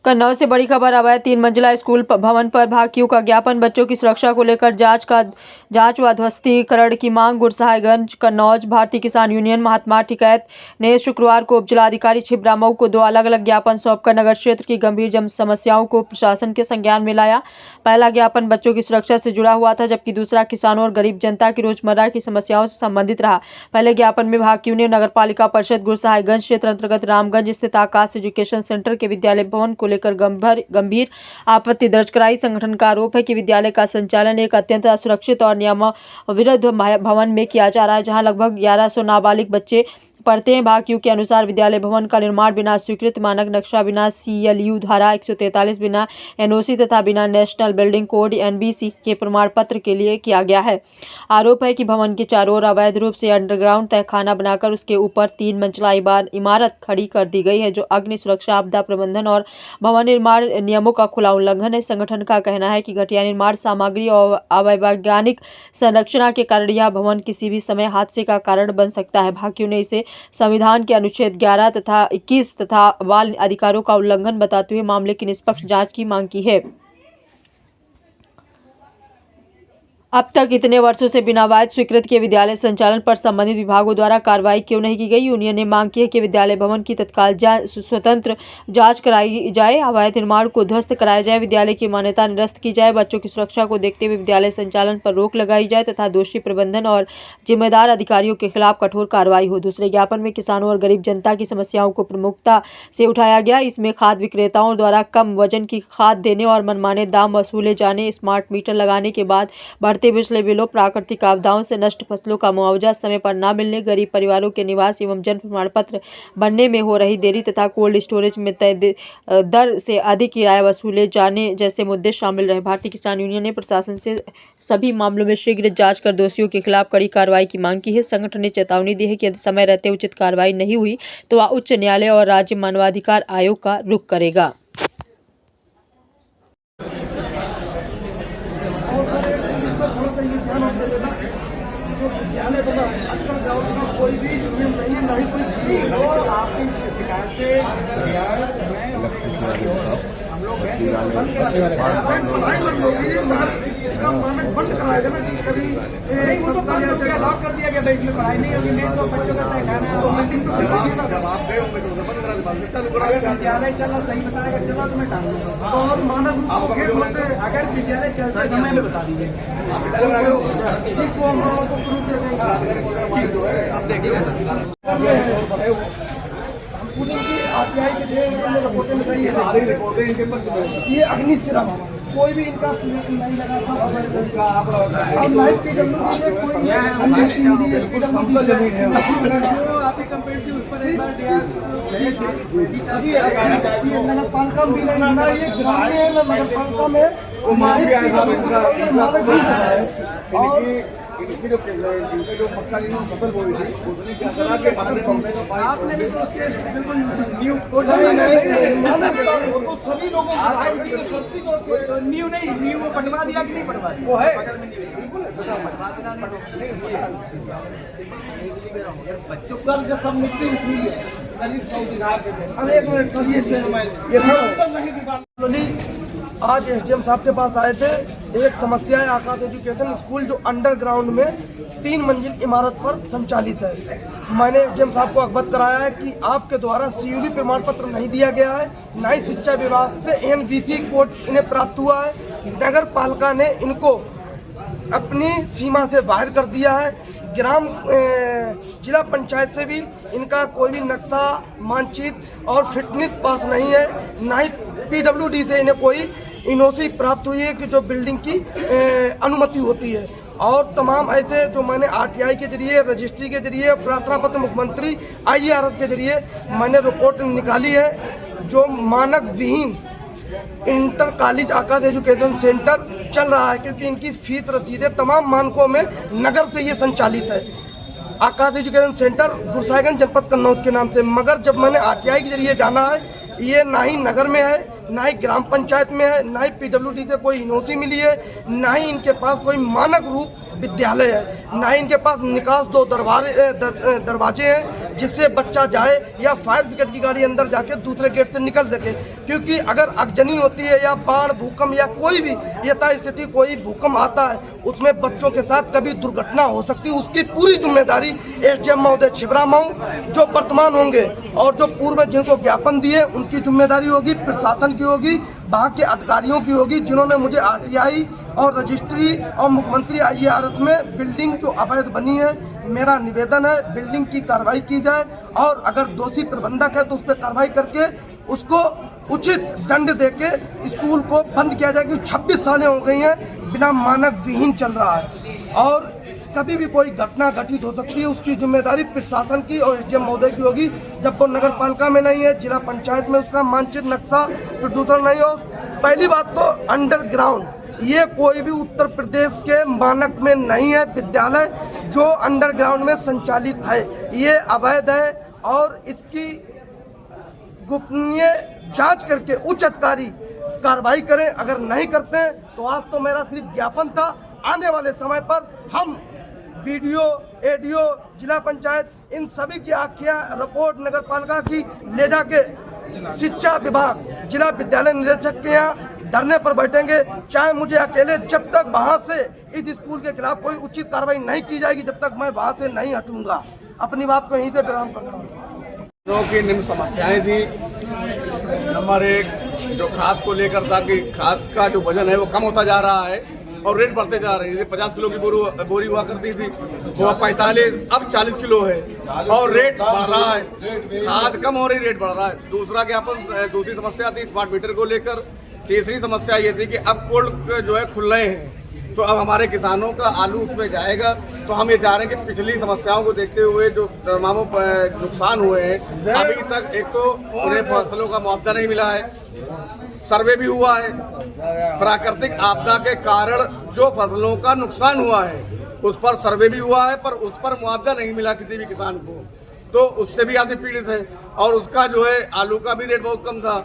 कन्नौज से बड़ी खबर। अवैध 3 मंजिला स्कूल भवन पर भाकियों का ज्ञापन। बच्चों की सुरक्षा को लेकर जांच व ध्वस्तीकरण की मांग। गुरसाहिबगंज कन्नौज। भारतीय किसान यूनियन महात्मा टिकैत ने शुक्रवार को उपजिलाधिकारी छिबरामऊ को 2 अलग-अलग ज्ञापन सौंपकर नगर क्षेत्र की गंभीर जन समस्याओं को प्रशासन के संज्ञान में लाया। पहला ज्ञापन बच्चों की सुरक्षा से जुड़ा हुआ था, जबकि दूसरा किसानों और गरीब जनता की रोजमर्रा की समस्याओं से संबंधित रहा। पहले ज्ञापन में भाकियों ने नगरपालिका परिषद गुरसाहिबगंज क्षेत्र अंतर्गत रामगंज स्थित आकाश एजुकेशन सेंटर के विद्यालय भवन को लेकर गंभीर आपत्ति दर्ज कराई। संगठन का आरोप है कि विद्यालय का संचालन एक अत्यंत असुरक्षित और नियमविरुद्ध भवन में किया जा रहा है, जहां लगभग 1100 नाबालिग बच्चे पढ़ते हैं। भाकियों के अनुसार विद्यालय भवन का निर्माण बिना स्वीकृत मानक नक्शा, बिना CLU धारा 143, बिना NOC तथा बिना नेशनल बिल्डिंग कोड NBC के प्रमाण पत्र के लिए किया गया है। आरोप है कि भवन के चारों ओर अवैध रूप से अंडरग्राउंड तहखाना बनाकर उसके ऊपर 3 मंजिला इमारत खड़ी कर दी गई है, जो अग्नि सुरक्षा, आपदा प्रबंधन और भवन निर्माण नियमों का खुला उल्लंघन है। संगठन का कहना है कि घटिया निर्माण सामग्री और अवैज्ञानिक संरचना के कारण यह भवन किसी भी समय हादसे का कारण बन सकता है। भाकियों ने इसे संविधान के अनुच्छेद 11 तथा 21 तथा बाल अधिकारों का उल्लंघन बताते हुए मामले की निष्पक्ष जांच की मांग की है। अब तक इतने वर्षों से बिना वैध स्वीकृत के विद्यालय संचालन पर संबंधित विभागों द्वारा कार्रवाई क्यों नहीं की गई। यूनियन ने मांग की है कि विद्यालय भवन की तत्काल स्वतंत्र जांच कराई जाए, अवैध निर्माण को ध्वस्त कराया जाए, विद्यालय की मान्यता निरस्त की जाए, बच्चों की सुरक्षा को देखते हुए विद्यालय संचालन पर रोक लगाई जाए तथा दोषी प्रबंधन और जिम्मेदार अधिकारियों के खिलाफ कठोर कार्रवाई हो। दूसरे ज्ञापन में किसानों और गरीब जनता की समस्याओं को प्रमुखता से उठाया गया। इसमें खाद विक्रेताओं द्वारा कम वजन की खाद देने और मनमाने दाम वसूले जाने, स्मार्ट मीटर लगाने के बाद बढ़ते बिजली बिलों, प्राकृतिक आपदाओं से नष्ट फसलों का मुआवजा समय पर न मिलने, गरीब परिवारों के निवास एवं जन्म प्रमाण पत्र बनने में हो रही देरी तथा कोल्ड स्टोरेज में तय दर से अधिक किराया वसूले जाने जैसे मुद्दे शामिल रहे। भारतीय किसान यूनियन ने प्रशासन से सभी मामलों में शीघ्र जांच कर दोषियों के खिलाफ कड़ी कार्रवाई की मांग की है। संगठन ने चेतावनी दी है कि यदि समय रहते उचित कार्रवाई नहीं हुई तो वह उच्च न्यायालय और राज्य मानवाधिकार आयोग का रुख करेगा। जो विद्यालय बना अंडरग्राउंड में कोई भी नियम नहीं है, ना ही कोई चीज आपकी शिकायत से हम लोग पढ़ाई बंद होगी, इसका मानक बंद कराएगा ना कि कभी लॉक कर दिया गया था, इसमें पढ़ाई नहीं होगी, नहीं तो बच्चों का विद्यालय चला सही बताएगा, चला तो मैं डाल दूंगा। और मानक अगर विद्यालय चलते समय में बता दीजिए, ठीक वो हम लोगों को प्रूफ दे देंगे। ये अग्नि सिरा कोई भी इनका नहीं लगा था और लाइफ की नगरपालिका भी नहीं ना, ये ग्रामीण नगरपालिका में इनकी जो मक्कालीन फसल बोई थी उसने क्या करा कि आपने भी तो उसके बिल्कुल न्यू तो सभी लोगों को न्यू नहीं, न्यू वो पटवा दिया कि नहीं पटवा दिया, वो है बिल्कुल बच्चों का जब सब मिलती है गरीब अरे एक मिनट करिए। आज SDM साहब के पास आए थे। एक समस्या है आकाश एजुकेशन स्कूल जो अंडरग्राउंड में 3 मंजिल इमारत पर संचालित है। मैंने SDM साहब को अवगत कराया है कि आपके द्वारा CUB प्रमाण पत्र नहीं दिया गया है, न ही शिक्षा विभाग से NBC कोड इन्हें प्राप्त हुआ है। नगर पालिका ने इनको अपनी सीमा से बाहर कर दिया है। जिला पंचायत से भी इनका कोई भी नक्शा, मानचित्र और फिटनेस पास नहीं है, ना ही PWD से इन्हें कोई NOC प्राप्त हुई है कि जो बिल्डिंग की अनुमति होती है। और तमाम ऐसे जो मैंने RTI के जरिए, रजिस्ट्री के जरिए, प्रार्थना पत्र मुख्यमंत्री IRS के जरिए मैंने रिपोर्ट निकाली है, जो मानक विहीन इंटर कॉलेज आकाश एजुकेशन सेंटर चल रहा है, क्योंकि इनकी फीस रसीदें तमाम मानकों में नगर से ये संचालित है। आकाश एजुकेशन सेंटर गुरसाहिबगंज जनपद कन्नौज के नाम से, मगर जब मैंने RTI के जरिए जाना है, ये ना ही नगर में है, ना ही ग्राम पंचायत में है, ना ही पीडब्ल्यूडी से कोई एनओसी मिली है, ना ही इनके पास कोई मानक रूप विद्यालय है, ना ही इनके पास निकास 2 दरवाजे हैं जिससे बच्चा जाए या फायर ब्रिगेड की गाड़ी अंदर जाके दूसरे गेट से निकल सके। क्योंकि अगर आगजनी होती है या बाढ़ भूकंप या कोई भी यथा स्थिति कोई भूकंप आता है, उसमें बच्चों के साथ कभी दुर्घटना हो सकती है, उसकी पूरी जिम्मेदारी एसडीएम महोदय छिबरा मऊ जो वर्तमान होंगे और जो पूर्व में जिनको ज्ञापन दिए उनकी जिम्मेदारी होगी, प्रशासन की होगी, वहाँ के अधिकारियों की होगी जिन्होंने मुझे आरटीआई और रजिस्ट्री और मुख्यमंत्री IARS में बिल्डिंग जो अवैध बनी है। मेरा निवेदन है बिल्डिंग की कार्रवाई की जाए और अगर दोषी प्रबंधक है तो उस पर कार्रवाई करके उसको उचित दंड देके स्कूल को बंद किया जाए। क्योंकि 26 सालें हो गई हैं बिना मानक विहीन चल रहा है और कभी भी कोई घटना घटित हो सकती है, उसकी जिम्मेदारी प्रशासन की और एसडीएम महोदय की होगी। जब वो नगर पालिका में नहीं है, जिला पंचायत में उसका मानचित्र नक्शा प्रदूषण नहीं हो। पहली बात तो अंडरग्राउंड ये कोई भी उत्तर प्रदेश के मानक में नहीं है विद्यालय जो अंडरग्राउंड में संचालित है, ये अवैध है और इसकी गोपनीय जांच करके उच्च अधिकारी कार्रवाई करें। अगर नहीं करते हैं तो आज तो मेरा सिर्फ ज्ञापन था, आने वाले समय पर हम बीडीओ, एडीओ, जिला पंचायत इन सभी की आख्या रिपोर्ट नगर पालिका की ले जाके शिक्षा विभाग, जिला विद्यालय निदेशक के यहाँ धरने पर बैठेंगे। चाहे मुझे अकेले, जब तक वहाँ से इस स्कूल के खिलाफ कोई उचित कार्रवाई नहीं की जाएगी जब तक मैं वहाँ से नहीं हटूंगा। अपनी बात को यहीं से विराम करता हूँ। की निम्न समस्याएं थी। नंबर 1, जो खाद को लेकर था कि खाद का जो वजन है वो कम होता जा रहा है और रेट बढ़ते जा रहे हैं। 50 किलो की बोरी हुआ करती थी वो 45, अब 40 किलो है और रेट बढ़ रहा है। खाद कम हो रही, रेट बढ़ रहा है। दूसरी समस्या थी स्मार्ट मीटर को लेकर। तीसरी समस्या ये थी कि अब कोल्ड जो है खुल रहे हैं तो अब हमारे किसानों का आलू उसमें जाएगा। तो हम ये चाह रहे हैं कि पिछली समस्याओं को देखते हुए जो तमाम नुकसान हुए हैं, अभी तक एक तो उन्हें फसलों का मुआवजा नहीं मिला है, सर्वे भी हुआ है। प्राकृतिक आपदा के कारण जो फसलों का नुकसान हुआ है उस पर सर्वे भी हुआ है, पर उस पर मुआवजा नहीं मिला किसी भी किसान को, तो उससे भी आदमी पीड़ित है। और उसका जो है आलू का भी रेट बहुत कम था,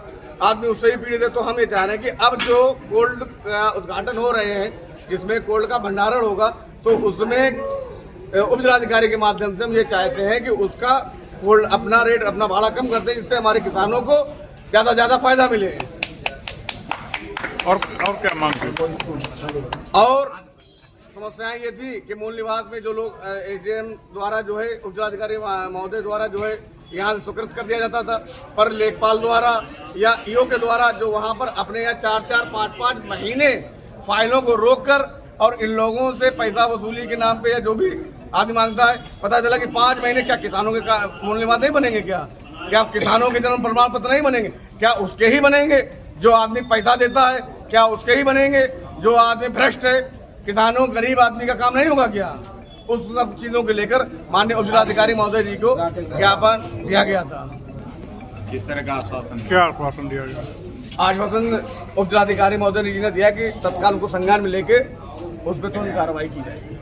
आदमी उससे भी पीड़ित है। तो हम ये चाह रहे हैं कि अब जो कोल्ड उद्घाटन हो रहे हैं जिसमें कोल्ड का भंडारण होगा, तो उसमें उप जिलाधिकारी के माध्यम से हम ये चाहते हैं कि उसका कोल्ड अपना रेट, अपना भाड़ा कम कर दें, जिससे हमारे किसानों को ज़्यादा ज़्यादा फायदा मिले। और क्या मांग? और समस्याएं ये थी कि मूल निवास में जो लोग एसडीएम द्वारा जो है, उप जिलाधिकारी महोदय द्वारा जो है यहाँ से स्वीकृत कर दिया जाता था, पर लेखपाल द्वारा या ईओ के द्वारा जो वहाँ पर अपने यहाँ 4-4, 5-5 महीने फाइलों को रोककर और इन लोगों से पैसा वसूली के नाम पे या जो भी आदमी मांगता है, पता चला कि 5 महीने क्या किसानों के मूल निवास नहीं बनेंगे? क्या किसानों के जन्म प्रमाण पत्र नहीं बनेंगे? क्या उसके ही बनेंगे जो आदमी पैसा देता है? क्या उसके ही बनेंगे जो आदमी भ्रष्ट है? किसानों गरीब आदमी का काम नहीं होगा क्या? उस सब चीजों को लेकर माननीय उप जिलाधिकारी महोदय जी को ज्ञापन दिया गया था। किस तरह का आश्वासन? क्या आश्वासन दिया गया? आश्वासन उप जिलाधिकारी महोदय जी ने दिया कि तत्काल उनको संज्ञान में लेके उस पर तुरंत कार्रवाई की जाएगी।